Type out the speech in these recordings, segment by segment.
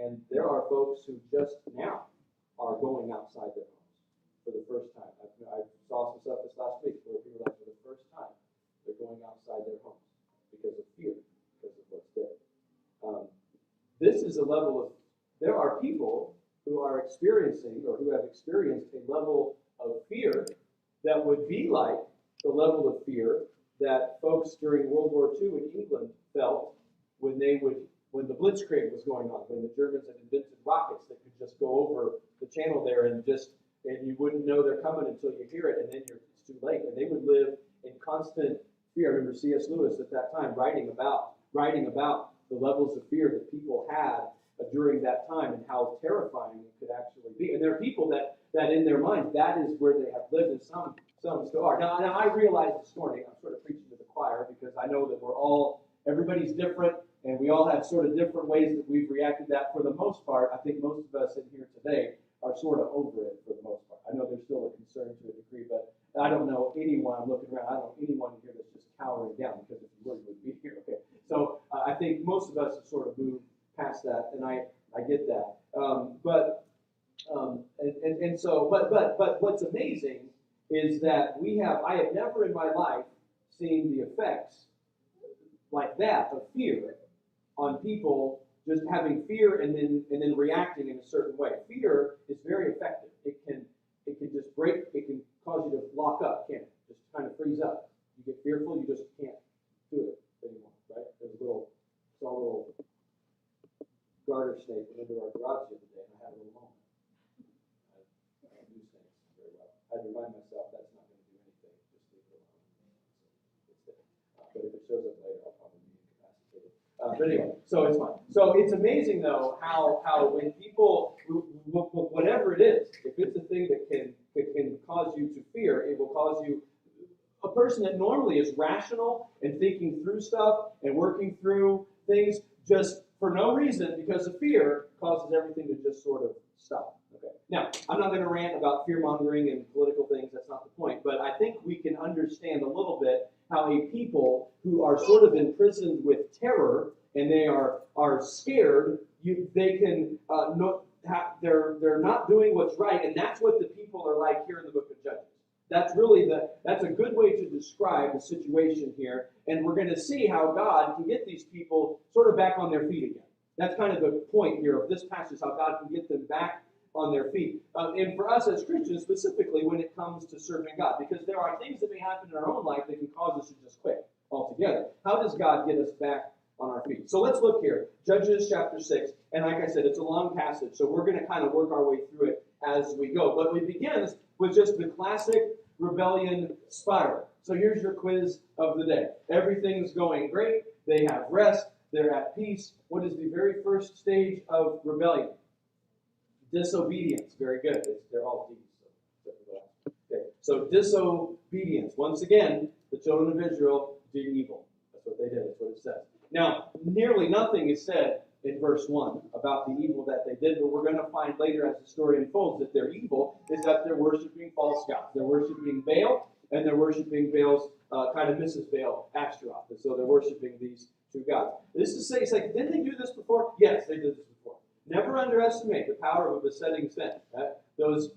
And there are folks who just now are going outside their homes for the first time. I saw some stuff this last week where people like for the first time they're going outside their homes because of fear, because of what's there. This is a level of, there are people who are experiencing or who have experienced a level of fear that would be like the level of fear that folks during World War II in England felt when the Blitzkrieg was going on, when the Germans had invented rockets that could just go over the channel there and you wouldn't know they're coming until you hear it, and then it's too late. And they would live in constant fear. I remember C.S. Lewis at that time writing about the levels of fear that people had during that time and how terrifying it could actually be. And there are people that in their minds, that is where they have lived, and some still are. Now I realize this morning, I'm sort of preaching to the choir because I know that everybody's different, and we all have sort of different ways that we've reacted to that. For the most part, I think most of us in here today are sort of over it for the most part. I know there's still a concern to a degree, but I don't know anyone, I'm looking around, I don't know anyone here that's just cowering down, because if you were, you would be here. Okay. So I think most of us have sort of moved past that, and I get that. But what's amazing is that I have never in my life seen the effects like that of fear on people just having fear and then reacting in a certain way. Fear is very effective. It can just break, it can cause you to lock up, can't it? Just kind of freeze up. You get fearful, you just can't do it anymore, right? There's a little garter snake went into our garage the other day, and I had a little moment. I don't do snakes very well. I remind myself that's not going to do anything. Just leave it alone. It's there. But if it shows up later, I'll probably be incapacitated. But anyway, so it's fine. So it's amazing, though, how when people, whatever it is, if it's a thing that can cause you to fear, it will cause you, a person that normally is rational and thinking through stuff and working through things just for no reason because of fear causes everything to just sort of stop. Okay. Now, I'm not going to rant about fear-mongering and political things. That's not the point. But I think we can understand a little bit how a people who are sort of imprisoned with terror and they are scared, they can they're not doing what's right, and that's what the people are like here in the book of Judges. That's a good way to describe the situation here, and we're going to see how God can get these people sort of back on their feet again. That's kind of the point here of this passage, how God can get them back on their feet. And for us as Christians, specifically when it comes to serving God, because there are things that may happen in our own life that can cause us to just quit altogether. How does God get us back on our feet? So let's look here. Judges chapter 6, and like I said, it's a long passage, so we're going to kind of work our way through it as we go. But it begins with just the classic rebellion spiral. So here's your quiz of the day. Everything's going great. They have rest. They're at peace. What is the very first stage of rebellion? Disobedience. Very good. They're all D's. Okay. So disobedience. Once again, the children of Israel did evil. That's what they did. That's what it says. Now, nearly nothing is said in verse 1 about the evil that they did, but we're going to find later as the story unfolds that their evil is that they're worshiping false gods. They're worshiping Baal, and they're worshiping Baal's kind of Mrs. Baal, Ashtaroth. And so they're worshiping these two gods. This is saying, it's like, didn't they do this before? Yes, they did this before. Never underestimate the power of a besetting sin. Right? Those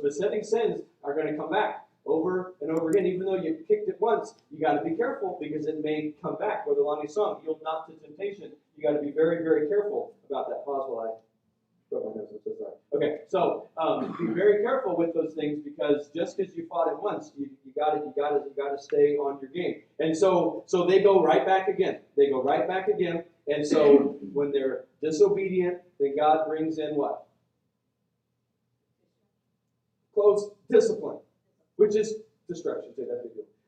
besetting sins are going to come back over and over again. Even though you kicked it once, you got to be careful because it may come back. Brother Lonnie song, yield not to temptation. You got to be very, very careful about that. Pause while I rub my nose. I'm so sorry. Okay, so be very careful with those things because just because you fought it once, you got to stay on your game. And so they go right back again. They go right back again. And so when they're disobedient, then God brings in what? Close discipline, which is destruction.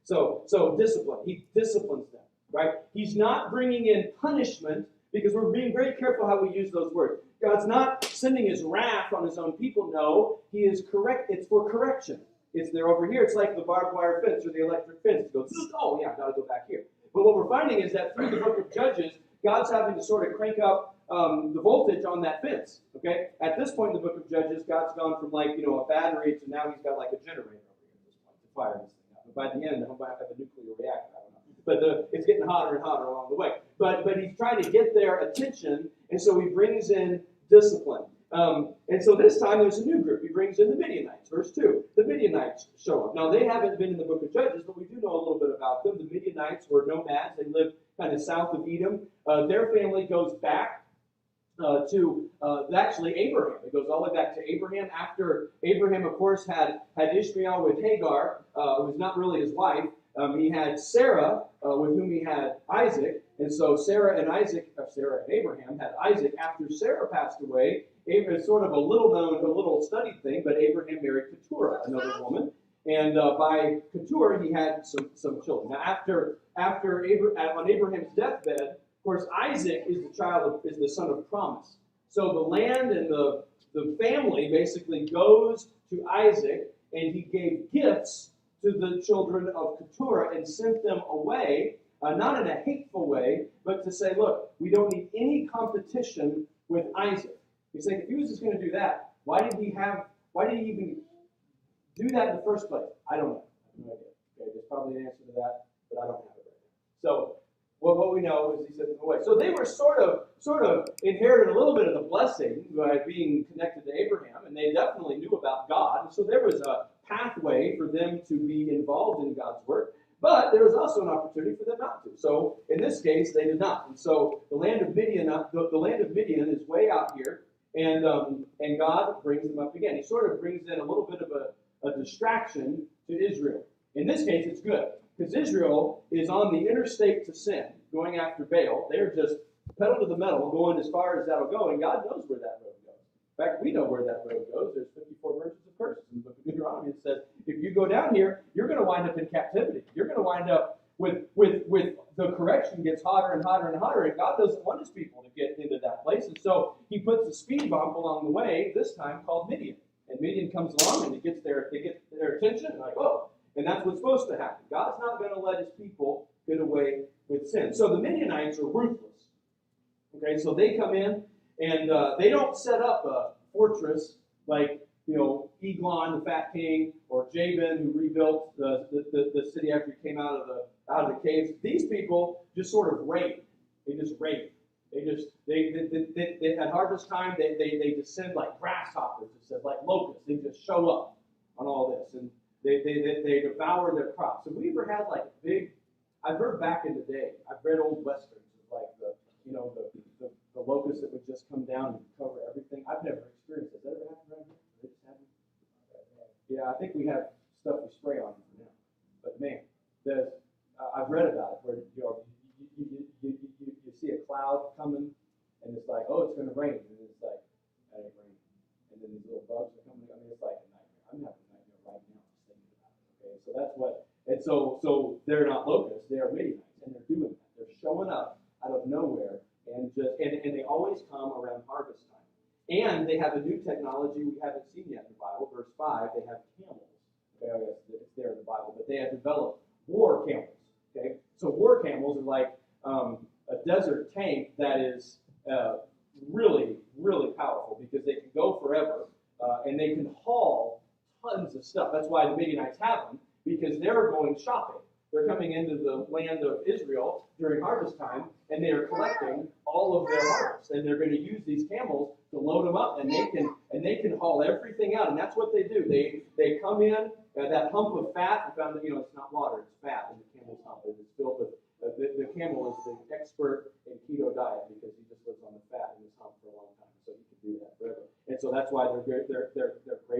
So discipline. He disciplines them, right? He's not bringing in punishment because we're being very careful how we use those words. God's not sending his wrath on his own people. No, he is correct. It's for correction. It's there over here. It's like the barbed wire fence or the electric fence. It goes, oh yeah, I've got to go back here. But what we're finding is that through the book of Judges, God's having to sort of crank up the voltage on that fence. Okay? At this point in the book of Judges, God's gone from a battery to now he's got like a generator over here at this point to fire this thing up. But by the end, he'll have a nuclear reactor. I don't know. But it's getting hotter and hotter along the way. But he's trying to get their attention, and so he brings in discipline. And so this time there's a new group. He brings in the Midianites. Verse 2. The Midianites show up. Now they haven't been in the book of Judges, but we do know a little bit about them. The Midianites were nomads. They lived kind of south of Edom. Their family goes back to actually Abraham. It goes all the way back to Abraham. After Abraham, of course, had Ishmael with Hagar, who was not really his wife. He had Sarah, with whom he had Isaac. And so Sarah and Abraham had Isaac. After Sarah passed away, it's sort of a little known, a little studied thing, but Abraham married Keturah, another woman. And by Keturah, he had some children. Now, on Abraham's deathbed, of course, Isaac is the son of promise. So the land and the family basically goes to Isaac, and he gave gifts to the children of Keturah and sent them away, not in a hateful way, but to say, look, we don't need any competition with Isaac. He's saying, if he was just going to do that, why did he even do that in the first place? I don't know. I have no idea. Okay, there's probably an answer to that, but I don't have it right now. So what we know is he sent them away. So they were sort of inherited a little bit of the blessing by being connected to Abraham, and they definitely knew about God. And so there was a pathway for them to be involved in God's work, but there was also an opportunity for them not to. So in this case, they did not. And so the land of Midian, is way out here, and God brings them up again. He sort of brings in a little bit of a distraction to Israel. In this case, it's good, because Israel is on the interstate to sin, going after Baal. They're just pedal to the metal, going as far as that'll go, and God knows where that road goes. In fact, we know where that road goes. There's 54 verses of curses in the book of Deuteronomy. It says, if you go down here, you're going to wind up in captivity. You're going to wind up with the correction gets hotter and hotter and hotter, and God doesn't want his people to get into that place. And so he puts a speed bump along the way, this time called Midian. And Midian comes along, and they get their attention, and like, whoa. And that's what's supposed to happen. God's not going to let his people get away with sin. So the Midianites are ruthless. Okay, so they come in, and they don't set up a fortress like, Eglon, the fat king, or Jabin, who rebuilt the city after he came out of the caves. These people just sort of raid. They just raid. They at harvest time, they descend like grasshoppers, it says, like locusts. They just show up on all this, and they devour their crops. Have we ever had like a big? I've heard back in the day. I've read old westerns of like the locusts that would just come down and cover everything. I've never experienced it. Has that ever happened around here? Did it just happen? Yeah, I think we have stuff we spray on for now. But man, I've read about it where you see a cloud coming, and it's like, oh, it's going to rain, and it's like, that ain't raining. And then these little bugs are coming. I mean, it's like a nightmare. I'm having a nightmare right now just thinking about it. Okay, so that's what. And so they're not locusts; they are Midianites, and they're doing that. They're showing up out of nowhere, and they always come around harvest time. And they have a new technology we haven't seen yet in the Bible. Verse 5, they have camels. Okay, I guess it's there in the Bible, but they have developed war camels. Okay, so war camels are like a desert tank that is really, really powerful because they can go forever and they can haul tons of stuff. That's why the Midianites have them, because they're going shopping. They're coming into the land of Israel during harvest time, and they are collecting all of their harvest. And they're going to use these camels to load them up, and they can haul everything out. And that's what they do. They come in, that hump of fat. I found that it's not water, it's fat in the camel's hump. It's filled with the camel is the expert in keto diet because he just lives on the fat in his hump for a long time, so he can do that forever. And so that's why they're great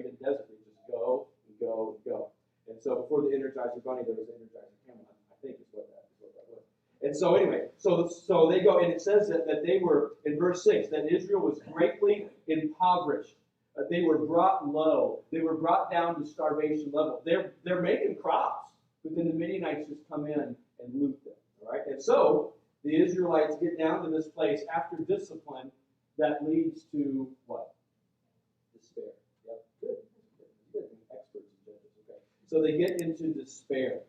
in desert. They just go and go and go. And so before the Energizer Bunny, there was an Energizer Camel. I think is what that was. And so anyway, so they go, and it says that they were, in verse 6, that Israel was greatly impoverished. They were brought low. They were brought down to starvation level. They're making crops, but then the Midianites just come in and loot them. All right? And so the Israelites get down to this place after discipline that leads to what? Despair. Yep, good. Experts in judges. Okay. So they get into despair.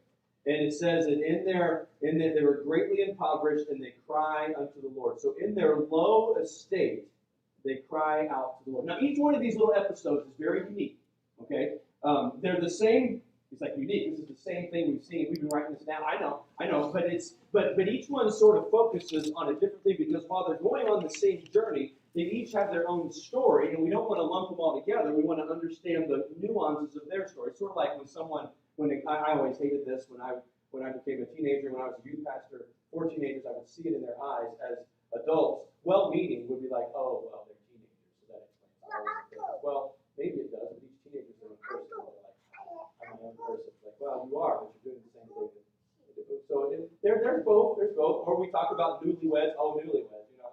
And it says that they were greatly impoverished, and they cry unto the Lord. So in their low estate, they cry out to the Lord. Now, each one of these little episodes is very unique. Okay, they're the same. It's like unique. This is the same thing we've seen. We've been writing this down. I know. But each one sort of focuses on a different thing, because while they're going on the same journey, they each each have their own story, and we don't want to lump them all together. We want to understand the nuances of their story. It's sort of like I always hated this when I became a teenager, when I was a youth pastor. 4 teenagers, I would see it in their eyes as adults, well-meaning, would be like, oh, well, they're teenagers, so that explains all of it. Well, maybe it does, but each teenager is their own person. They're like, I'm my own person. It's like, well, you are, but you're doing the same thing. So there's both. Or we talk about newlyweds. Oh, newlyweds. You know,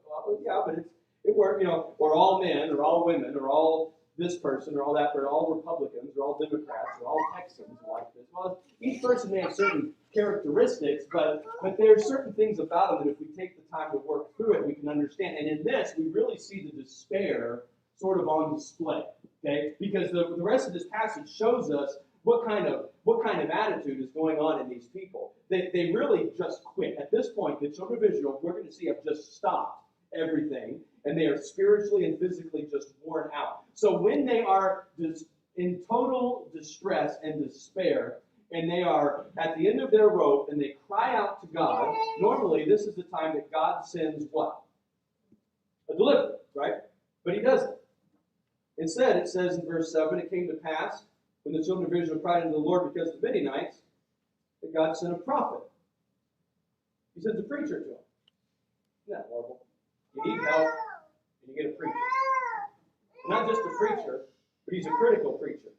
well, yeah, but it works. You know, or all men, or all women, or all this person, or all that, or all Republicans, or all Democrats, or all Texans like this. Well, each person may have certain characteristics, but there are certain things about them that if we take the time to work through it, we can understand. And in this, we really see the despair sort of on display. Okay, because the rest of this passage shows us what kind of attitude is going on in these people. They really just quit. At this point, the children of Israel, we're going to see, have just stopped everything, and they are spiritually and physically just worn out. So when they are in total distress and despair, and they are at the end of their rope, and they cry out to God, normally this is the time that God sends what? A deliverer, right? But he doesn't. Instead, it says in verse 7, it came to pass, when the children of Israel cried unto the Lord because of the Midianites, that God sent a prophet. He sends a preacher to them. Isn't that horrible? You need help, and you get a preacher. Not just a preacher, but he's a critical preacher.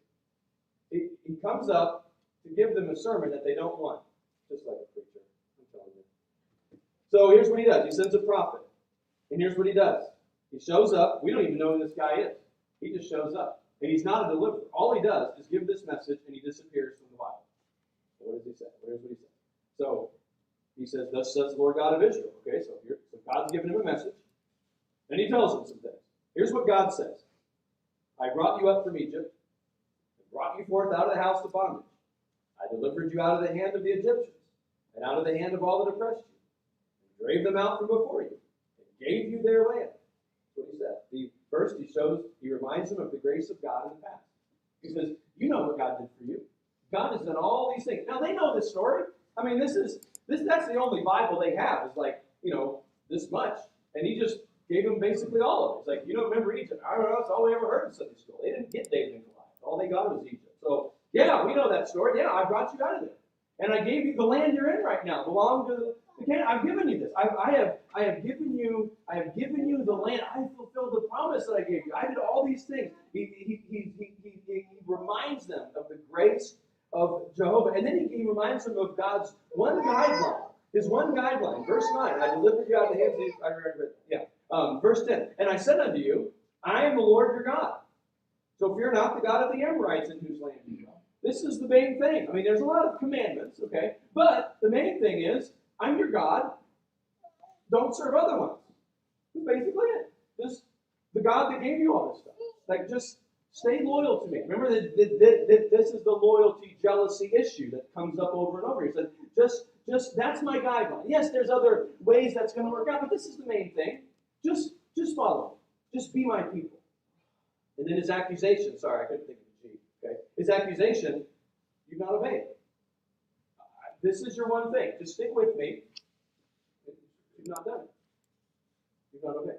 He comes up to give them a sermon that they don't want, just like a preacher. I'm telling you. So here's what he does. He sends a prophet. And here's what he does. He shows up. We don't even know who this guy is. He just shows up. And he's not a deliverer. All he does is give this message, and he disappears from the Bible. So what does he say? Here's what he says. So he says, thus says the Lord God of Israel. Okay, so God's giving him a message. And he tells him some things. Here's what God says. I brought you up from Egypt, and brought you forth out of the house of bondage. I delivered you out of the hand of the Egyptians, and out of the hand of all that oppressed you, and drave them out from before you, and gave you their land. That's what he said. First, he reminds them of the grace of God in the past. He says, you know what God did for you. God has done all these things. Now, they know this story. I mean, that's the only Bible they have is like, this much. And he just gave them basically all of it. It's like, you don't remember Egypt. I don't know. That's all we ever heard in Sunday school. They didn't get David and Goliath. All they got was Egypt. So, yeah, we know that story. Yeah, I brought you out of there. And I gave you the land you're in right now. Belong to the Canaan. I've given you this. I have given you the land. I fulfilled the promise that I gave you. I did all these things. He reminds them of the grace of Jehovah. And then he reminds them of God's one guideline. His one guideline. Verse 9. I delivered you out of the hands of these. I read it. Yeah. Verse 10. And I said unto you, I am the Lord your God. So fear not the God of the Amorites in whose land you dwell. This is the main thing. I mean, there's a lot of commandments, okay? But the main thing is, I'm your God. Don't serve other ones. That's basically it. Just the God that gave you all this stuff. Like, just stay loyal to me. Remember that this is the loyalty, jealousy issue that comes up over and over. He said, just that's my guideline. Yes, there's other ways that's going to work out, but this is the main thing. Just follow me. Just be my people. And then his accusation, sorry, I couldn't think of the G. Okay? His accusation, you've not obeyed. This is your one thing. Just stick with me. You've not done it. You've not obeyed.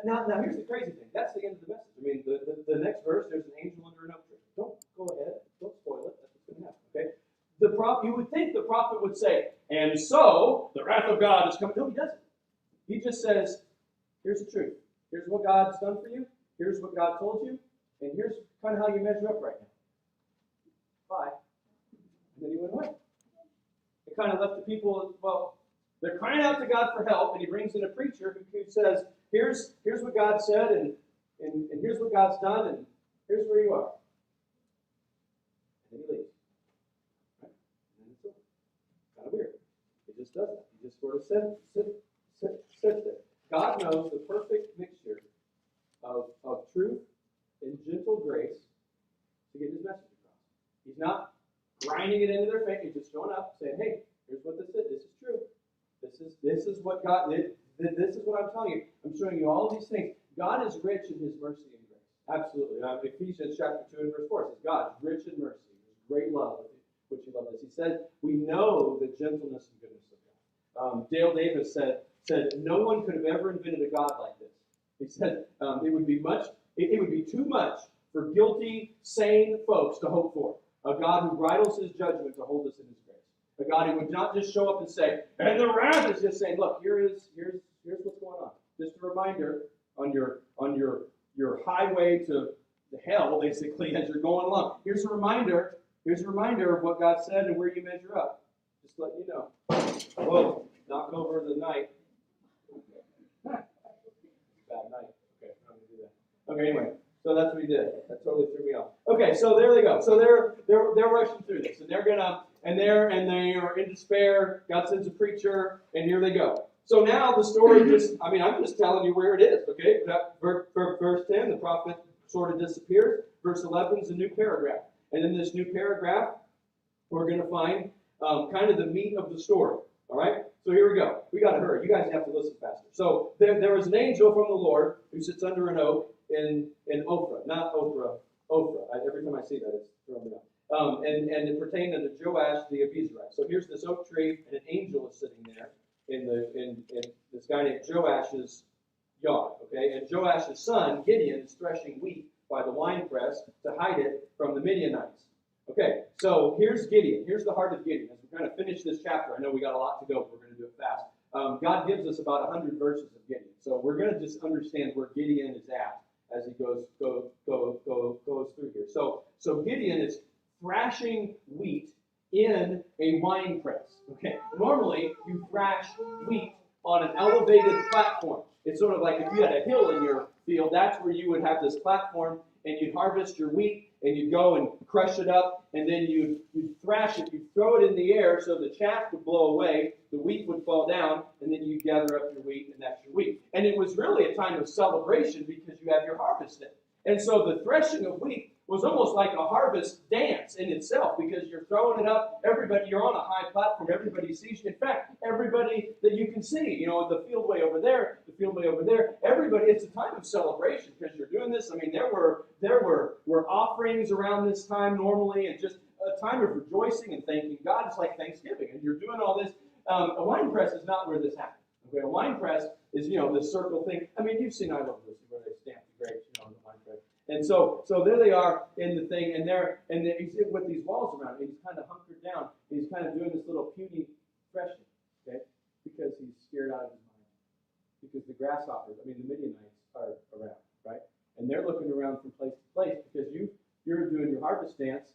Now, here's the crazy thing. That's the end of the message. I mean, the next verse, there's an angel under an oak tree. Don't go ahead. Don't spoil it. That's what's going to happen. Okay? You would think the prophet would say, and so the wrath of God is coming. No, he doesn't. He just says, here's the truth. Here's what God's done for you. Here's what God told you. And here's kind of how you measure up right now. Bye. And then he went away. It kind of left the people, well, they're crying out to God for help, and he brings in a preacher who says, here's what God said, and here's what God's done, and here's where you are. And then he leaves. Right? And then it's over. Kind of weird. He just does that. He just sort of sits there. God knows the perfect mixture of truth and gentle grace to get his message across. He's not grinding it into their face. He's just showing up, saying, "Hey, here's what this is. This is true. This is what God did. This is what I'm telling you. I'm showing you all these things. God is rich in his mercy and grace. Absolutely. Ephesians chapter 2 and verse 4 says, God is rich in mercy. His great love, which he loved us. He said, we know the gentleness and goodness of God. Dale Davis said, no one could have ever invented a God like this. He said it would be too much for guilty, sane folks to hope for. A God who bridles his judgment to hold us in his grace. A God who would not just show up and say, and the wrath is just saying, look, here's what's going on. Just a reminder on your highway to hell, basically, as you're going along. Here's a reminder of what God said and where you measure up. Just let you know. Whoa, knock over the night. Bad night. Okay, I'm going to do that. Okay, anyway, so that's what he did. That totally threw me off. Okay, so there they go. So they're rushing through this, and they are in despair. God sends a preacher, and here they go. So now the story I'm just telling you where it is. Okay, verse 10, the prophet sort of disappears. Verse 11 is a new paragraph, and in this new paragraph, we're going to find kind of the meat of the story. All right. So here we go. We got to hurry. You guys have to listen faster. So there was an angel from the Lord who sits under an oak in Ophrah, not Ophrah. Every time I see that, it's throwing me off. And it pertained unto Joash the Abizarite. So here's this oak tree, and an angel is sitting there in this guy named Joash's yard. Okay, and Joash's son Gideon is threshing wheat by the winepress to hide it from the Midianites. Okay, so here's Gideon. Here's the heart of Gideon. As we're going to finish this chapter, I know we got a lot to go, but we're going to do it fast. God gives us about 100 verses of Gideon. So we're going to just understand where Gideon is at as he goes through here. So Gideon is thrashing wheat in a wine press. Okay, normally you thrash wheat on an elevated platform. It's sort of like if you had a hill in your field, that's where you would have this platform, and you'd harvest your wheat, and you'd go and crush it up, and then you'd thrash it, you'd throw it in the air so the chaff would blow away, the wheat would fall down, and then you'd gather up your wheat, and that's your wheat. And it was really a time of celebration because you have your harvest in. And so the threshing of wheat was almost like a harvest dance in itself because you're throwing it up, you're on a high platform, everybody sees you. In fact, everybody that you can see, the field way over there, everybody, it's a time of celebration because you're doing this. I mean, there were offerings around this time normally, and just a time of rejoicing and thanking God. It's like Thanksgiving, and you're doing all this. A wine press is not where this happens. Okay, a wine press is, this circle thing. I mean, you've seen I Love Lucy where they stamp the grapes, in the wine press. And so there they are in the thing, and he's with these walls around him. He's kind of hunkered down. He's kind of doing this little puny threshing, okay, because he's scared out of his mind. Because the grasshoppers, the Midianites are around, right? And they're looking around from place to place because you're doing your harvest dance.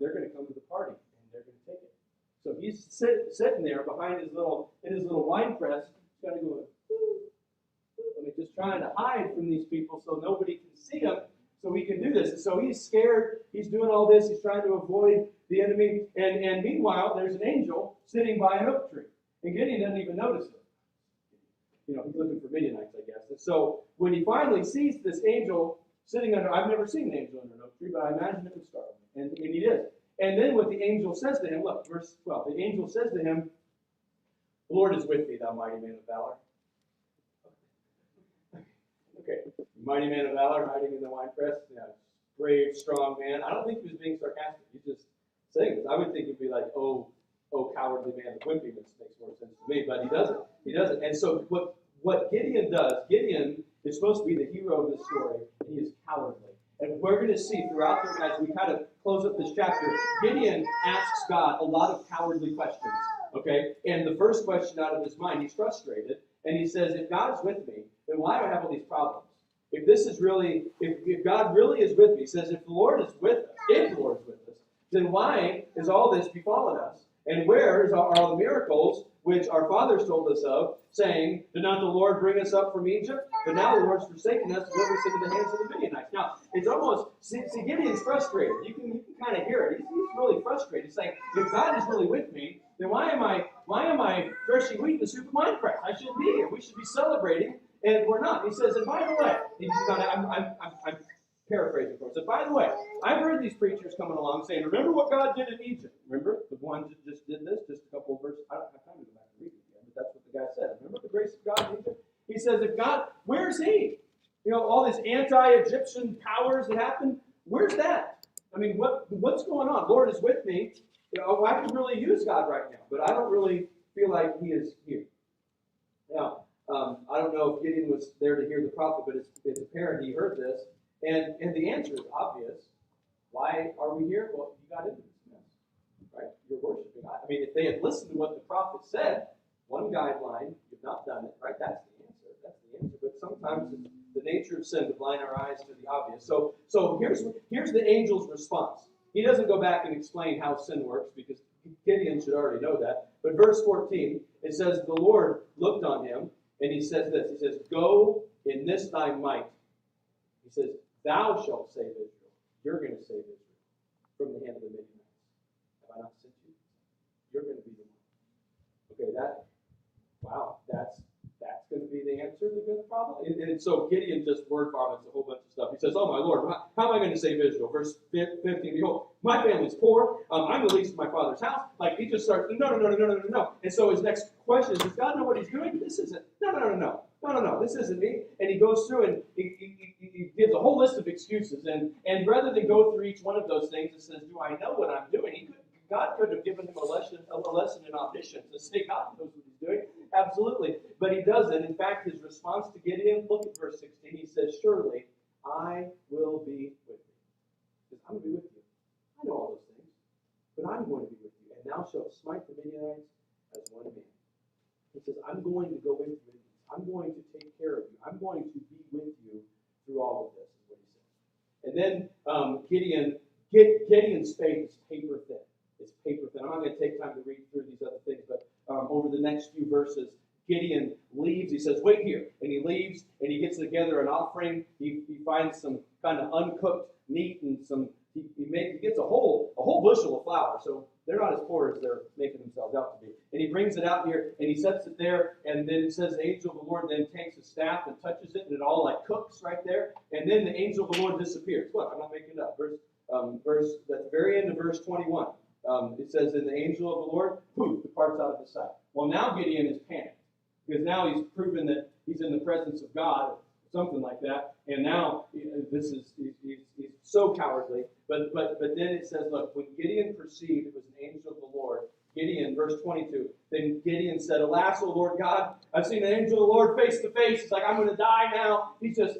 They're going to come to the party, and they're going to take it. So he's sitting there behind his little wine press, kind of going, just trying to hide from these people so nobody can see him. So he can do this. And so he's scared. He's doing all this. He's trying to avoid the enemy. And meanwhile, there's an angel sitting by an oak tree. And Gideon doesn't even notice him. He's looking for Midianites, I guess. And so when he finally sees this angel sitting under, I've never seen an angel under an oak tree, but I imagine it would startle him. And he did. And then what the angel says to him, look, verse 12. The angel says to him, "The Lord is with thee, thou mighty man of valor." Okay, mighty man of valor hiding in the wine press. Yeah, brave, strong man. I don't think he was being sarcastic. He's just saying this. I would think he'd be like, oh, cowardly man, the wimpiness makes more sense to me, but he doesn't. He doesn't. And so what Gideon does, Gideon is supposed to be the hero of this story, and he is cowardly. And we're going to see throughout this, as we kind of close up this chapter, Gideon asks God a lot of cowardly questions. Okay? And the first question out of his mind, he's frustrated, and he says, if God's with me, then why do I have all these problems? If this is really, if God really is with me, he says, if the Lord is with us, then why is all this befallen us? And where are all the miracles which our fathers told us of, saying, did not the Lord bring us up from Egypt? But now the Lord's forsaken us to deliver us into the hands of the Midianites. Now, it's almost, see Gideon's frustrated. You can kind of hear it. He's really frustrated. He's saying, if God is really with me, then why am I threshing wheat in the super wine press? I shouldn't be here. We should be celebrating, and we're not. He says, and by the way, I'm paraphrasing for him. So by the way, I've heard these preachers coming along saying, remember what God did in Egypt? Remember the one that just did this? Just a couple of verses. I don't have time to go back and read it again, but that's what the guy said. Remember the grace of God in Egypt? He says, if God, where's he? All these anti-Egyptian powers that happened, where's that? I mean, what's going on? Lord is with me. I can really use God right now, but I don't really feel like he is here. Now, I don't know if Gideon was there to hear the prophet, but it's apparent he heard this. And the answer is obvious. Why are we here? Well, you got into this mess, right? You're worshiping God. I mean, if they had listened to what the prophet said, one guideline, you've not done it, right? That's the answer. That's the answer. But sometimes it's the nature of sin to blind our eyes to the obvious. So here's the angel's response. He doesn't go back and explain how sin works because Gideon should already know that. But verse 14, it says, the Lord looked on him and he says this. He says, go in this thy might. He says, thou shalt save Israel. You're going to save Israel from the hand of the Midianites. Have I not sent you? You're going to be the one. Okay, that's going to be the answer to the problem. And so Gideon just word vomits a whole bunch of stuff. He says, oh my Lord, how am I going to save Israel? Verse 15, behold, my family's poor. I'm the least of my father's house. Like he just starts, no. And so his next question is, does God know what he's doing? This isn't, no, this isn't me. And he goes through and he gives a whole list of excuses. And rather than go through each one of those things and says, do I know what I'm doing? God could have given him a lesson in omniscience to say God knows what he's doing. Absolutely. But he doesn't. In fact, his response to Gideon, look at verse 16. He says, surely I will be with you. He says, I'm going to be with you. I know all those things, but I'm going to be with you. And thou shalt smite the Midianites as one man. He says, I'm going to go with you. I'm going to take care of you. I'm going to be with you through all of this, is what he says. And then Gideon's faith is paper thin. It's paper thin. I'm not going to take time to read through these other things, but over the next few verses, Gideon leaves. He says, wait here. And he leaves, and he gets together an offering. He finds some kind of uncooked meat and he gets a whole bushel of flour. So they're not as poor as they're making themselves out to be. And he brings it out here, and he sets it there, and then it says the angel of the Lord then takes his staff and touches it, and it all like cooks right there. And then the angel of the Lord disappears. Look, I'm not making it up. Verse at the very end of verse 21. It says, and the angel of the Lord, poof, departs out of his sight. Well, now Gideon is panicked, because now he's proven that he's in the presence of God, or something like that, and now he's so cowardly. But then it says, look, when Gideon perceived it was an angel of the Lord, Gideon, verse 22, then Gideon said, alas, O Lord God, I've seen an angel of the Lord face to face. It's like, I'm going to die now. He's just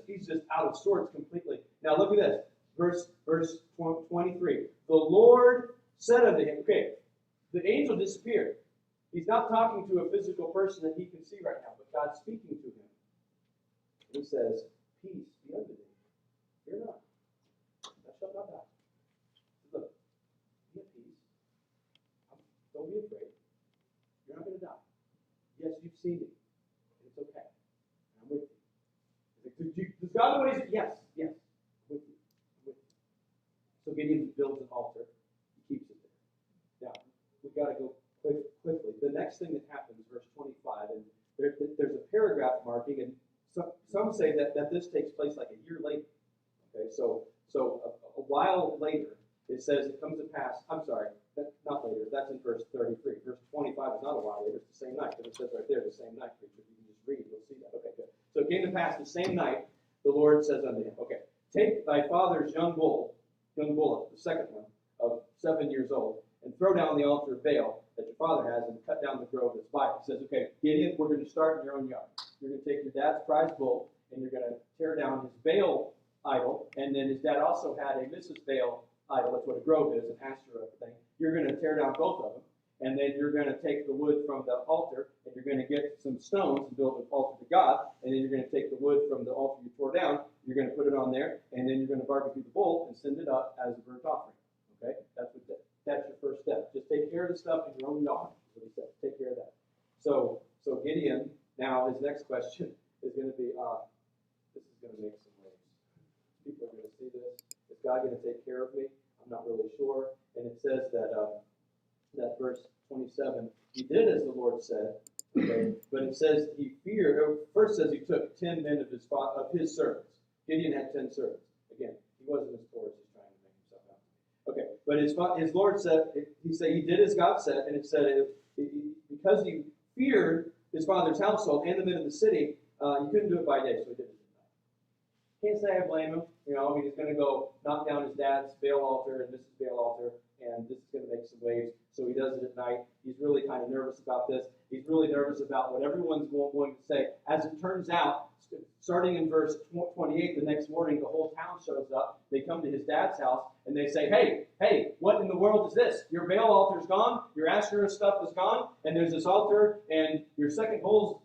out of sorts completely. Now look at this, verse 23. The Lord said unto him, okay, the angel disappeared. He's not talking to a physical person that he can see right now, but God's speaking to him. And he says, peace be unto thee. Fear not. Thou shalt not die. Look, be at peace. Don't be afraid. You're not going to die. Yes, you've seen me. And it's okay. And I'm with you. Does God know what he's saying? Yes. I'm with you. So Gideon builds an altar. Keeps it there. Now, we've got to go quickly. The next thing that happens, verse 25, and there's a paragraph marking, and some say that this takes place like a year later. Okay, so a while later, it says it comes to pass. I'm sorry, not later. That's in verse 33. Verse 25 is not a while later. It's the same night, because it says right there, the same night. If you can just read, you'll see that. Okay, good. So it came to pass the same night, the Lord says unto him, okay, take thy father's young bullock, the second one, of 7 years old, and throw down the altar of Baal that your father has, and cut down the grove that's by it. He says, okay, Gideon, we're going to start in your own yard. You're going to take your dad's prized bull, and you're going to tear down his Baal idol, and then his dad also had a Mrs. Baal idol. That's what a grove is, an Asherah thing. You're going to tear down both of them, and then you're going to take the wood from the altar, and you're going to get some stones and build an altar to God, and then you're going to take the wood from the altar you tore down, you're going to put it on there, and then you're going to barbecue the bull and send it up as a burnt offering. Okay, that's your first step. Just take care of the stuff in your own yard. That's what he said. Take care of that. So Gideon, now his next question is going to be, this is going to make some waves. People are going to see this. Is God going to take care of me? I'm not really sure. And it says that verse 27, he did as the Lord said. Okay, but it says he feared. First says he took 10 men of his servants. Gideon had 10 servants. Again, he wasn't as poor as he's trying to make himself out. Okay, but his Lord said, he did as God said, and it said, because he feared his father's household and the men of the city, he couldn't do it by day, so he did it at night. Can't say I blame him. You know, I mean, he's going to go knock down his dad's Baal altar and Mrs. Baal altar, and this is going to make some waves. So he does it at night. He's really kind of nervous about this. He's really nervous about what everyone's going to say. As it turns out, starting in verse 28, the next morning, the whole town shows up. They come to his dad's house, and they say, hey, what in the world is this? Your Baal altar's gone, your Asherah stuff is gone, and there's this altar, and your second bull's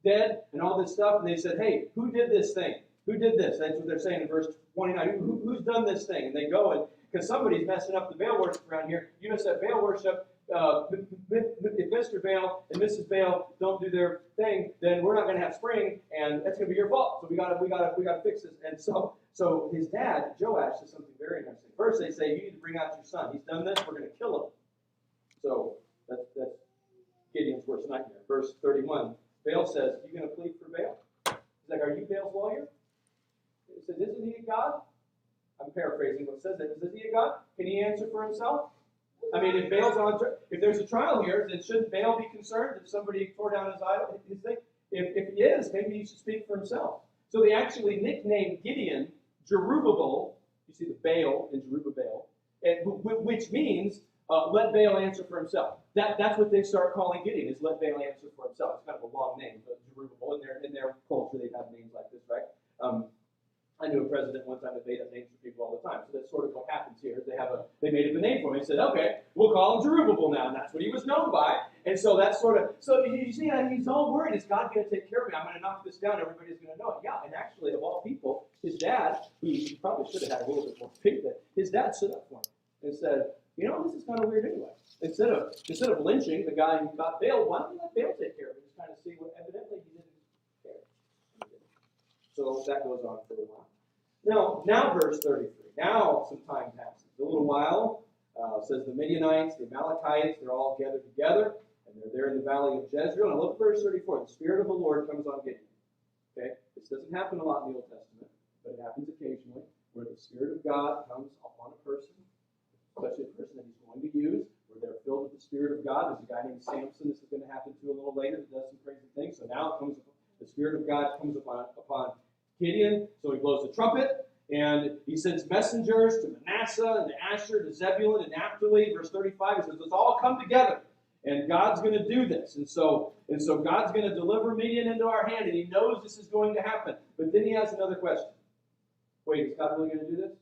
dead, and all this stuff. And they said, hey, who did this thing? Who did this? That's what they're saying in verse 29. Who's done this thing? And they go, and because somebody's messing up the Baal worship around here. You know, that Baal worship, if Mr. Baal and Mrs. Baal don't do their thing, then we're not going to have spring, and that's going to be your fault. So we got to fix this. And so his dad, Joash, says something very interesting. First, they say, you need to bring out your son. He's done this. We're going to kill him. So that's Gideon's worst nightmare. Verse 31, Baal says, you going to plead for Baal? He's like, are you Baal's lawyer? He says, isn't he a god? I'm paraphrasing what says it. Is he a god? Can he answer for himself? I mean, if there's a trial here, then shouldn't Baal be concerned if somebody tore down his idol? If he is, maybe he should speak for himself. So they actually nicknamed Gideon Jerubbaal. You see the Baal in Jerubbaal, which means let Baal answer for himself. That's what they start calling Gideon, is let Baal answer for himself. It's kind of a long name, but Jerubbaal, in their culture, they have names like this, right? I knew a president one time that made up names for people all the time. So that's sort of what happens here. They made up a name for him. They said, okay, we'll call him Jerubbaal now. And that's what he was known by. And so that's so you see, he's all worried. Is God going to take care of me? I'm going to knock this down. Everybody's going to know it. Yeah, and actually, of all people, his dad, he probably should have had a little bit more faith, but his dad stood up for him and said, you know, this is kind of weird anyway. Instead of lynching the guy who got Baal, why don't you let Baal take care of it? Just kind of see what evidently he didn't care. So that goes on for a while. Now verse 33. Now some time passes. A little while, says the Midianites, the Amalekites, they're all gathered together, and they're there in the valley of Jezreel. And look at verse 34. The Spirit of the Lord comes on Gideon. Okay? This doesn't happen a lot in the Old Testament, but it happens occasionally, where the Spirit of God comes upon a person, especially a person that he's going to use, where they're filled with the Spirit of God. There's a guy named Samson. This is going to happen to a little later that does some crazy things. So now the Spirit of God comes upon Gideon, so he blows the trumpet, and he sends messengers to Manasseh and to Asher, to Zebulun and Naphtali. Verse 35, he says, let's all come together, and God's going to do this. And so God's going to deliver Midian into our hand, and he knows this is going to happen. But then he has another question. Wait, is God really going to do this?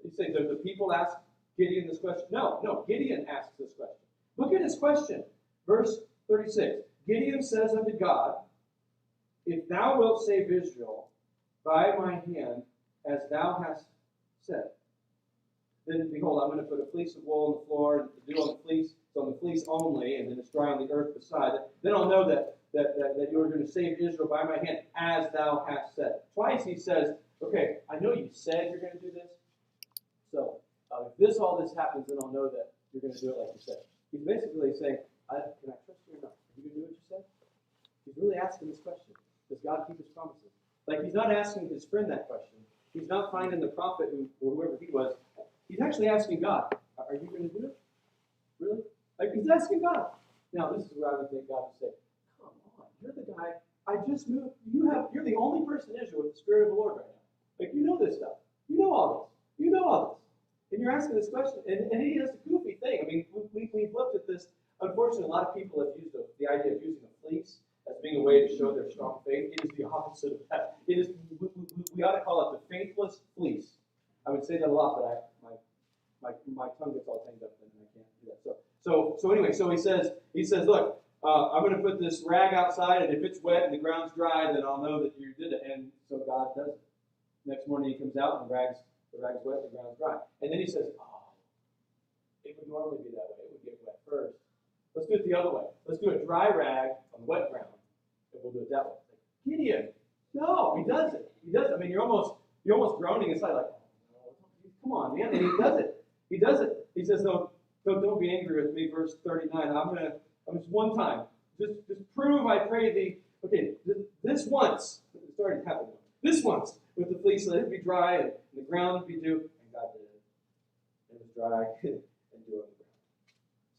You say, do the people ask Gideon this question? No, Gideon asks this question. Look at his question. Verse 36, Gideon says unto God, if thou wilt save Israel by my hand, as thou hast said, then behold, I'm going to put a fleece of wool on the floor, and the dew on the fleece, so on the fleece only, and then it's dry on the earth beside it. Then I'll know that you are going to save Israel by my hand, as thou hast said. Twice he says, okay, I know you said you're going to do this, so if all this happens, then I'll know that you're going to do it like you said. He's basically saying, can I trust you or not? Are you going to do what you said? He's really asking this question. Does God keep his promises? Like, he's not asking his friend that question. He's not finding the prophet or whoever he was. He's actually asking God, are you going to do it? Really? Like, he's asking God. Now, this is where I would think God would say, come on, you're the guy, I just moved, you're the only person in Israel with the Spirit of the Lord right now. Like, you know this stuff. You know all this. You know all this. And you're asking this question, and he does a goofy thing. I mean, we've looked at this. Unfortunately, a lot of people have used the idea of using a fleece as being a way to show their strong faith. It is the opposite of that. It is, we ought to call it the faithless fleece. I would say that a lot, but my tongue gets all tangled up and I can't do that. So anyway, so he says, look, I'm going to put this rag outside, and if it's wet and the ground's dry, then I'll know that you did it. And so God does it. Next morning he comes out and the rag's wet, the ground's dry. And then he says, it would normally be that way. It would get wet first. Let's do it the other way. Let's do a dry rag on wet ground, and we'll do it that way. Gideon, no, he does it. He does it. I mean, you're almost groaning inside, like, oh, come on, man. And he does it. He does it. He says, no, don't be angry with me. Verse 39. I'm just one time. Just prove, I pray thee. Okay, this once. It's already happened. This once with the fleece, let it be dry and the ground be dew. And God did it. It was dry and dew on the ground.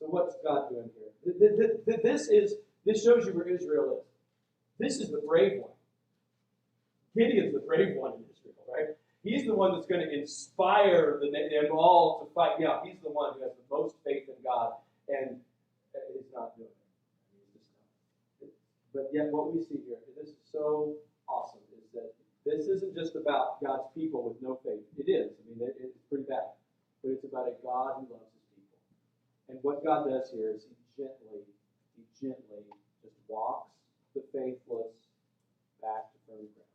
So what's God doing here? This shows you where Israel is. This is the brave one. Gideon's the brave one in Israel, right? He's the one that's going to inspire them all to fight. Yeah, he's the one who has the most faith in God, and he's not doing it. He's just not. But yet what we see here, and this is so awesome, is that this isn't just about God's people with no faith. It is. I mean, it's pretty bad. But it's about a God who loves his people. And what God does here is he gently just walks the faithless back to firm ground.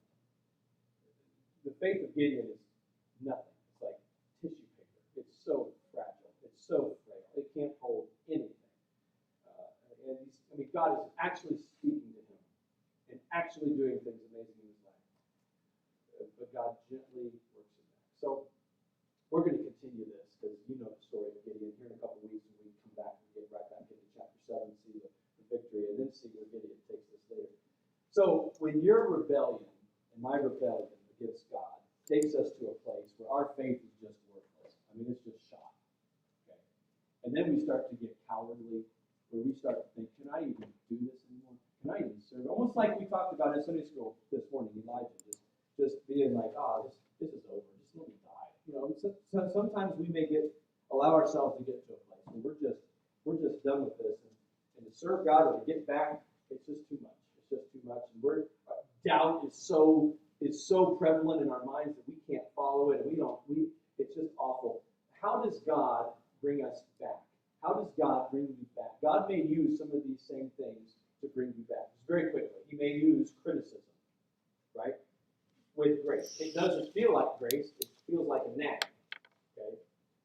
The faith of Gideon is nothing. It's like tissue paper. It's so fragile. It's so frail. It can't hold anything. God is actually speaking to him and actually doing things amazing in his life. But God gently works it back. So we're going to continue this because you know the story of Gideon. Here in a couple of weeks when we come back and get right back into chapter 7, see the victory, and then see where Gideon takes us later. So when your rebellion and my rebellion against God takes us to a place where our faith is just worthless. I mean, it's just shot. Okay? And then we start to get cowardly, where we start to think, can I even do this anymore? Can I even serve? Almost like we talked about in Sunday school this morning, Elijah, just being like, this is over. Just let me die. You know, so sometimes we may allow ourselves to get to a place where we're just done with this, and to serve God or to get back, it's just too much. It's just too much, and doubt is so prevalent in our minds that we can't follow it, and it's just awful. How does God bring us back? How does God bring you back? God may use some of these same things to bring you back. Just very quickly, he may use criticism, right? With grace. It doesn't feel like grace. It feels like a nag. Okay?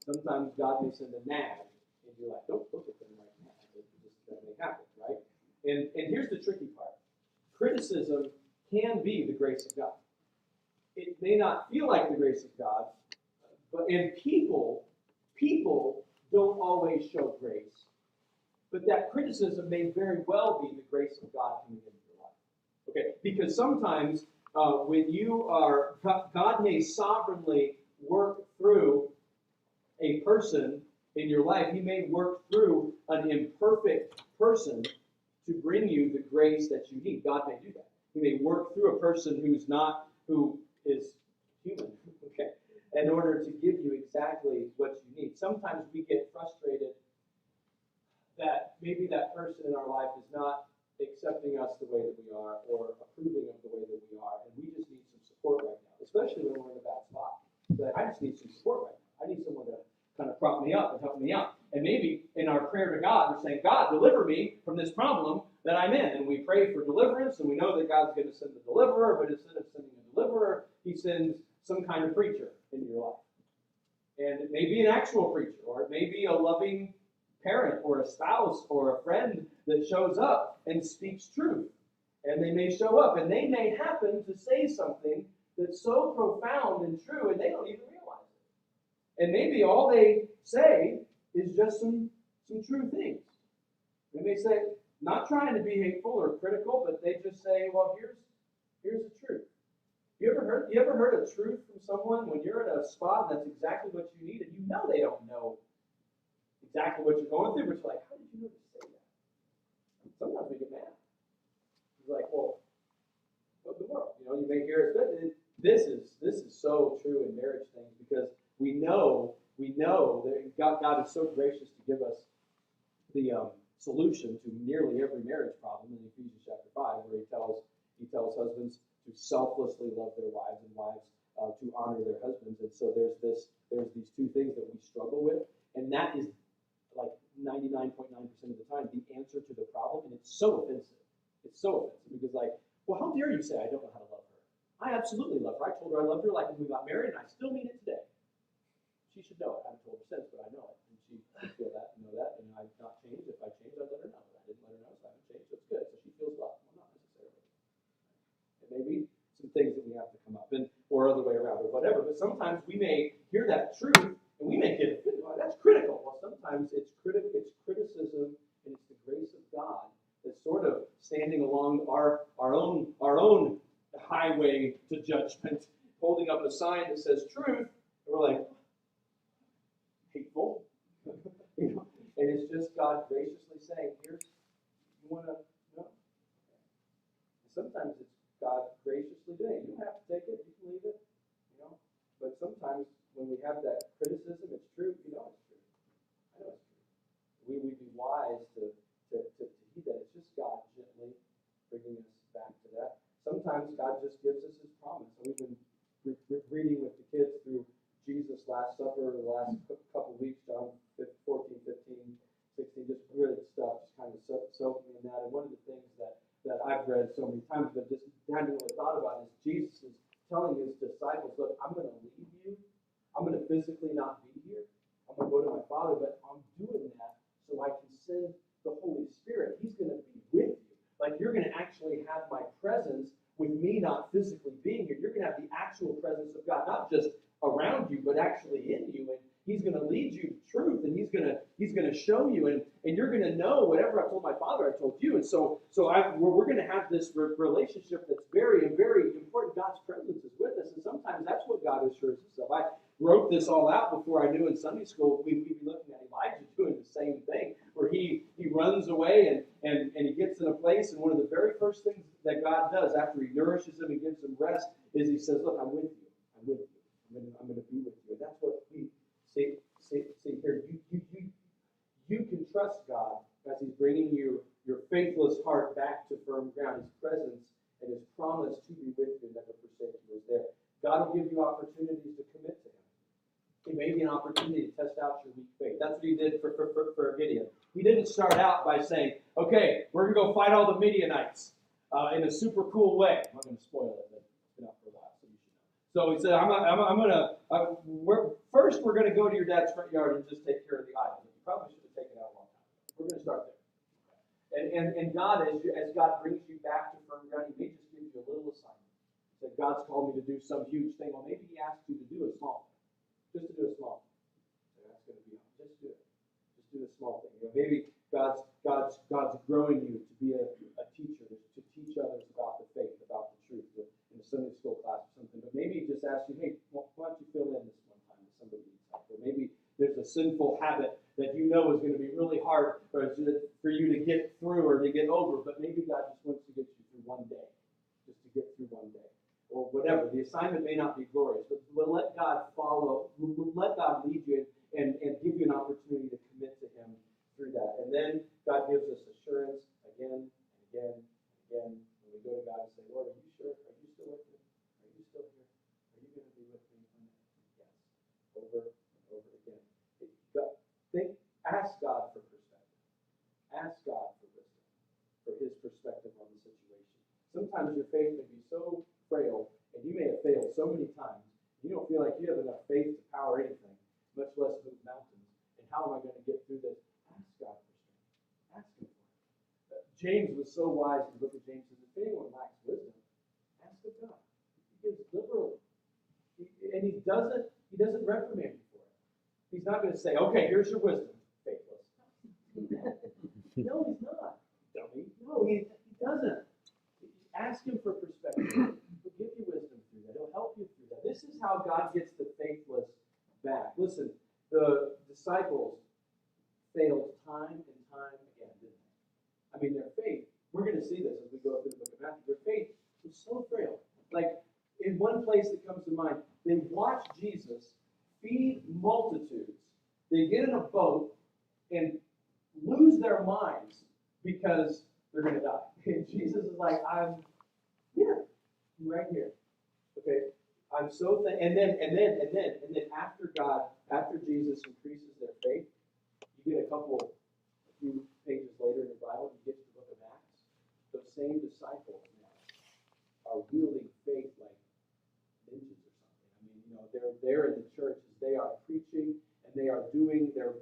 Sometimes God may send a nag, and you're like, don't look at them right now. That may happen, right? And here's the tricky part. Criticism can be the grace of God. It may not feel like the grace of God, and people don't always show grace, but that criticism may very well be the grace of God coming into your life. Okay, because sometimes God may sovereignly work through a person in your life. He may work through an imperfect person to bring you the grace that you need. God may do that. He may work through a person who is human, okay, in order to give you exactly what you need. Sometimes we get frustrated that maybe that person in our life is not accepting us the way that we are or approving of the way that we are, and we just need some support right now, especially when we're in a bad spot. But I just need some support right now. I need someone to kind of prop me up and help me out. And maybe in our prayer to God, we're saying, God, deliver me from this problem that I'm in. And we pray for deliverance, and we know that God's going to send the deliverer, but instead of sending a deliverer, he sends some kind of preacher into your life. And it may be an actual preacher, or it may be a loving parent or a spouse or a friend that shows up and speaks truth. And they may show up, and they may happen to say something that's so profound and true, and they don't even realize it. And maybe all they say is just some true things. They may say, not trying to be hateful or critical, but they just say, well, here's the truth. You ever heard a truth from someone when you're in a spot that's exactly what you need, and you know they don't know exactly what you're going through, but you're like, how did you know to say that? Sometimes we get mad. It's like, well, what in the world? You know, you may hear it. This is so true in marriage things, because we know that God is so gracious to give us the solution to nearly every marriage problem in Ephesians chapter 5, where he tells husbands to selflessly love their wives and wives to honor their husbands. And so there's these two things that we struggle with, and that is like 99.9% of the time the answer to the problem, and it's so offensive. It's so offensive because, like, well, how dare you say I don't know how to love her? I absolutely love her. I told her I loved her like when we got married, and I still mean it today. She should know it. I haven't told her since, but I know it, and she should feel that and know that. And I've not changed. If I changed, I'd let her know. But I didn't let her know, so I haven't changed. So it's good. So she feels loved. Well, not necessarily. And maybe some things that we have to come up in, or other way around, or whatever. But sometimes we may hear that truth, and we may get offended. Oh, that's critical. Well, sometimes it's criticism, and it's the grace of God that's sort of standing along our own highway to judgment, holding up a sign that says truth, and we're like, hateful, you know, and it's just God graciously saying, "Here's, you want to know." Sometimes it's God graciously doing. You don't have to take it. You can leave it. But sometimes when we have that criticism, it's true. It's true. I know it's true. We'd be wise to heed that. It's just God gently bringing us back to that. Sometimes God just gives us His promise. And we've been reading with the kids through Jesus' Last Supper the last couple of weeks, John 14, 15, 16, just good stuff, just kind of soaking in that. And one of the things that I've read so many times, but just hadn't really thought about, is Jesus is telling His disciples, look, I'm going to leave you. I'm going to physically not be here. I'm going to go to my Father, but I'm doing that so I can send the Holy Spirit. He's going to be with you. Like, you're going to actually have my presence with me not physically being here. You're going to have the actual presence of God, not just around you, but actually in you. And He's going to lead you to truth, and He's going to show you, and you're going to know whatever I told my Father, I told you. And so we're going to have this relationship that's very, very important. God's presence is with us, and sometimes that's what God assures us of. I wrote this all out before I knew in Sunday school. We'd be looking at Elijah doing the same thing, where he runs away and he gets in a place, and one of the very first things that God does after He nourishes him and gives him rest is He says, look, I'm with you. I'm with you. I'm going to be with you. And that's what we see here. You can trust God as He's bringing your faithless heart back to firm ground. His presence and His promise to be with you, never forsake you, is there. God will give you opportunities to commit to Him. It may be an opportunity to test out your weak faith. That's what He did for Gideon. He didn't start out by saying, okay, we're going to go fight all the Midianites in a super cool way. I'm not going to spoil it, but it's been out for a while, so you should know. So he said, first we're going to go to your dad's front yard and just take care of the idol. You probably should have taken it out a long time ago. We're going to start there. And God, as God brings you back to firm ground, He may just give you a little assignment. He said, God's called me to do some huge thing. Well, maybe He asked you to do a small thing. Just to do a small thing. So that's going to be, just do it. Just do a small thing. Maybe God's growing you to be a teacher, to teach others about the faith, about the truth, in a Sunday school class or something. But maybe He just asks you, hey, why don't you fill in this one time with somebody needs help? Or maybe there's a sinful habit that you know is going to be really hard for you to get through or to get over, but maybe God just wants to get you through one day, just to get through one day, or whatever. The assignment may not be glorious, but let God let God lead you and give you an opportunity to commit to Him through that. And then God gives us assurance again and again and again when we go to God and say, Lord, are you sure? Are you still with me? Are you still here? Are you going to be with me? Yes. Over and over again. Ask God for perspective. Ask God for wisdom, for His perspective on the situation. Sometimes your faith may be so frail, and you may have failed so many times, you don't feel like you have enough faith to power anything, much less move mountains. And how am I going to get through this? Ask God for strength. Ask Him for it. James was so wise in the book of James. Says, if anyone lacks wisdom, ask of God. He gives liberally. And He doesn't reprimand you for it. He's not going to say, okay, here's your wisdom, faithless. No, He's not. Dummy. No, he doesn't. Ask Him for perspective. He'll give you wisdom through that. He'll help you through that. This is how God gets the faithless back. Listen, the disciples failed time and time again, didn't they? I mean, their faith, we're going to see this as we go through the book of Matthew, their faith was so frail. Like, in one place that comes to mind, they watched Jesus feed multitudes. They get in a boat and lose their minds because they're going to die. And Jesus is like, I'm here. I'm right here. Okay? I'm so and then after Jesus increases their faith, you get a few pages later in the Bible, you get to the book of Acts. Those same disciples now are wielding faith like ninjas or something. I mean, they're in the church as they are preaching and they're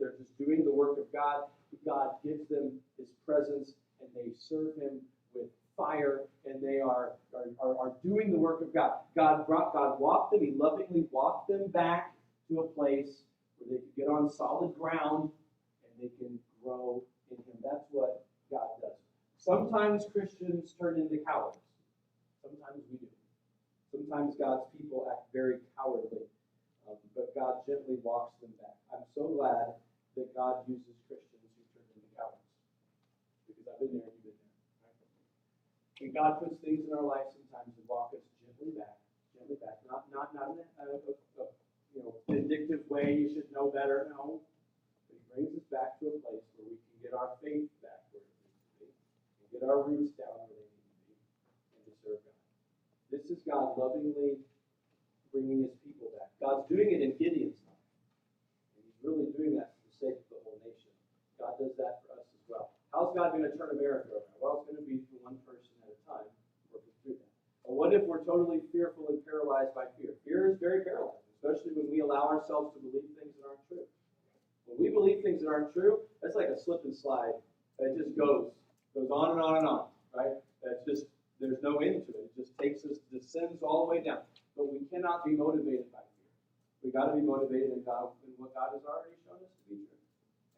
just doing the work of God. God gives them His presence and they serve Him with fire, and they are doing the work of God. God walked them. He lovingly walked them back to a place where they could get on solid ground and they can grow in Him. That's what God does. Sometimes Christians turn into cowards. Sometimes we do. Sometimes God's people act very cowardly, but God gently walks them back. I'm so glad that God uses Christians who turn into cowards, because I've been there and you've been there. Right? And God puts things in our life sometimes to walk us gently back. Not in a vindictive way, you should know better. No. But He brings us back to a place where we can get our faith back where it needs to be, and get our roots down where they need to be, and to serve God. This is God lovingly bringing His people back. God's doing it in Gideon's time. And He's really doing that for the sake of the whole nation. God does that for us as well. How's God going to turn America around? Well, it's going to be through one person at a time working through that. But what if we're totally fearful and paralyzed by fear? Fear is very paralyzing, especially when we allow ourselves to believe things that aren't true. When we believe things that aren't true, that's like a slip and slide. It just goes on and on and on, right? That's just, there's no end to it. It just takes us, descends all the way down. But we cannot be motivated by fear. We've got to be motivated in God, in what God has already shown us to be true.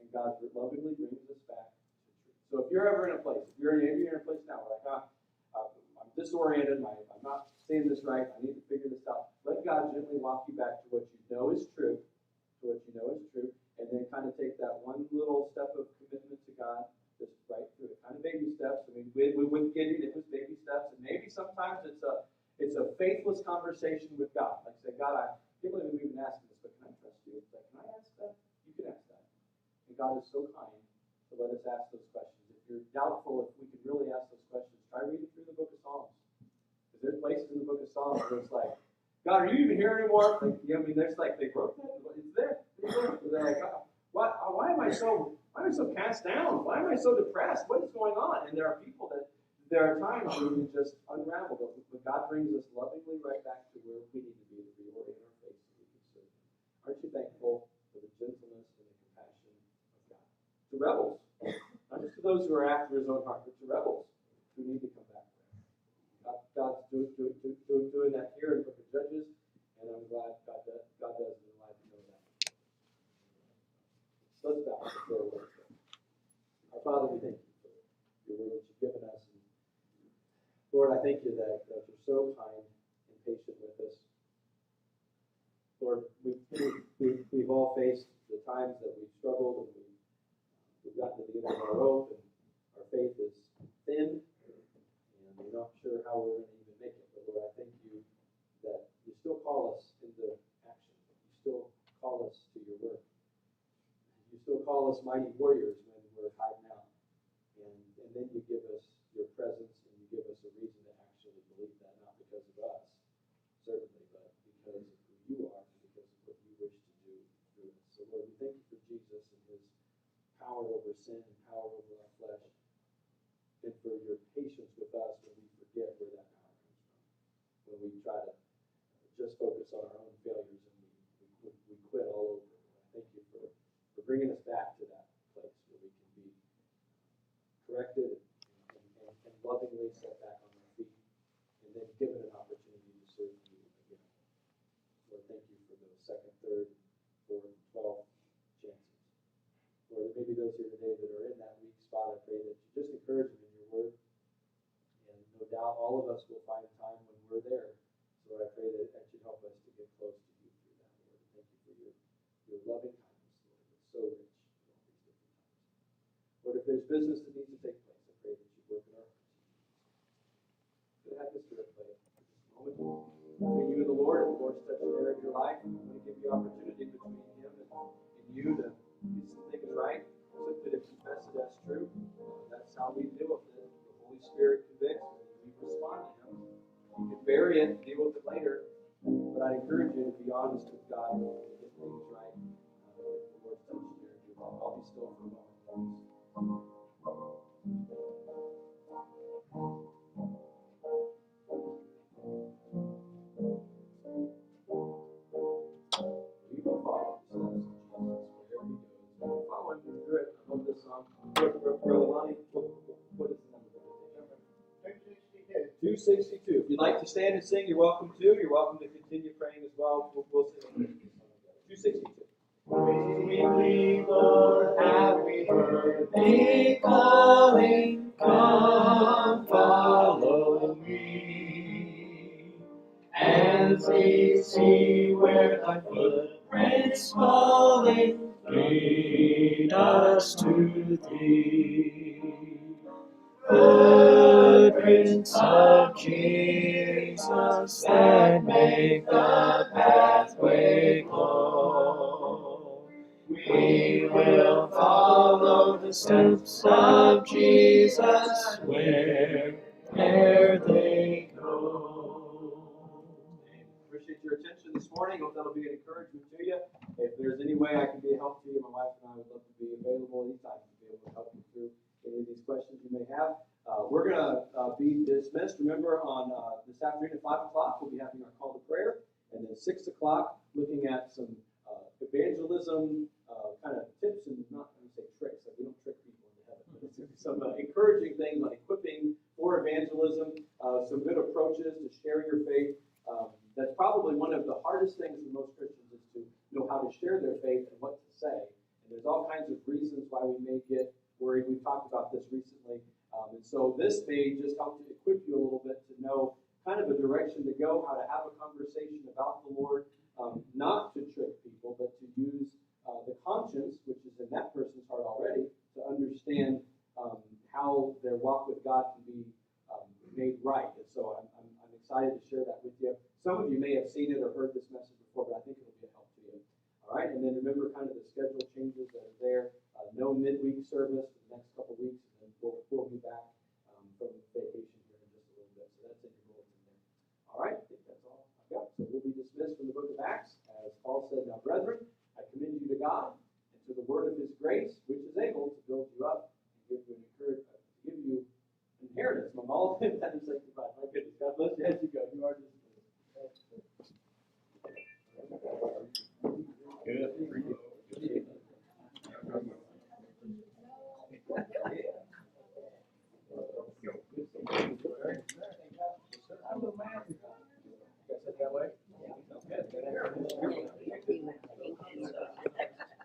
And God lovingly brings us back to truth. So if you're ever in a place, if you're in a place now, where like, I'm disoriented, I'm not saying this right, I need to figure this out. Let God gently walk you back to what you know is true, and then kind of take that one little step of commitment to God, just right through it. Kind of baby steps. I mean, with Gideon, it was baby steps, and maybe sometimes it's a faithless conversation with God. Like say, God, I can't believe we've been asking this, but can I trust you? It's like, can I ask that? You can ask that. And God is so kind to let us ask those questions. If you're doubtful if we can really ask those questions, try reading through the book of Psalms. Because there's places in the book of Psalms where it's like, God, are you even here anymore? Like, there's like, they wrote that. It's there. They're like, why am I so cast down? Why am I so depressed? What is going on? And there are times when we just unravel. But God brings us lovingly right back to where we need to be to reorient our faith so we can serve Him. Aren't you thankful for the gentleness and the compassion of God? To rebels, not just to those who are after His own heart, but to rebels who need to come back. God's doing that here in the book of Judges, and I'm glad God does it in the life of know that. Let's bow before we pray. Our Father, we thank you for your word that you've given us. And Lord, I thank you that you're so kind and patient with us. Lord, we've all faced the times that we've struggled and we've gotten to the end of our rope and our faith is thin. And we're not sure how we're going to even make it. But Lord, I thank you that you still call us into action. You still call us to your work. You still call us mighty warriors when we're hiding out. And then you give us your presence and you give us a reason to actually believe that, not because of us, certainly, but because of who you are and because of what you wish to do through us. So Lord, we thank you for Jesus and his power over sin and power over our flesh, and for your patience with us when we forget where that power comes from. When we try to just focus on our own failures and we quit all over. I thank you for bringing us back to that place where we can be corrected and lovingly set back on our feet and then given an opportunity to serve you again. Lord, thank you for those second, third, fourth, and 12th chances. Lord, there may be those here today that are in that weak spot. I pray that you just encourage them in your word. And no doubt all of us will find a time when we're there. So I pray that you help us to get close to you through that, Lord. Thank you for your loving kindness, Lord. It's so rich in all these different times. Lord, if there's business that needs to take place, I pray that you work in our hearts. Go ahead, Mr. Play. Moment between you and the Lord, and the Lord's touching an area of your life. I'm going to give you opportunity between him and you to get some things right, simply to confess it as true. That's how we deal with it. The Holy Spirit convicts, and we respond to him. You can bury it and deal with it later, but I encourage you to be honest with God and get things right. If the Lord's touching an area of your life, I'll be still for a moment, please. We will follow the steps of Jesus wherever he goes. We will follow him through it. I love this song. Brother Lonnie, what is the number? 262. If you'd like to stand and sing, you're welcome to. You're welcome to continue praying as well. We'll sing 262. Sweetly, Lord, have we heard thee calling, come follow me, as we see where thy footprints falling, lead us to thee. Footprints of Jesus that make the pathway glow. We will follow the steps of Jesus wherever they go. Appreciate your attention this morning. Hope that'll be an encouragement to you. If there's any way I can be a help to you, my wife and I would love to be available anytime to be able to help you through any of these questions you may have. We're going to be dismissed. Remember, on this afternoon at 5 o'clock, we'll be having our call to prayer. And then 6 o'clock, looking at some evangelism kind of tips and not going to say tricks. Like we don't trick people into heaven. But it's some encouraging things on equipping for evangelism, some good approaches to share your faith. That's probably one of the hardest things for most Christians is to know how to share their faith and what to say. And there's all kinds of reasons why we may get worried. We've talked about this recently. And so this may just help to equip you a little bit to know kind of a direction to go, how to have a conversation about the Lord, not to trick people, but to use the conscience, which is in that person's heart already, to understand how their walk with God can be made right. And so I'm excited to share that with you. Some of you may have seen it or heard this message before, but I think it'll be a help to you. All right, and then remember kind of the schedule changes that are there. No midweek service for the next couple of weeks, and then we'll be back from vacation here in just a little bit. So that's in your bulletin there. All right, I think that's all I've got. So we'll be dismissed from the book of Acts. As Paul said, now, brethren, I commend you to God and to the word of his grace, which is able to build you up and give you inheritance among all things that are sanctified. My goodness, God bless you as you go. You are dismissed. Good.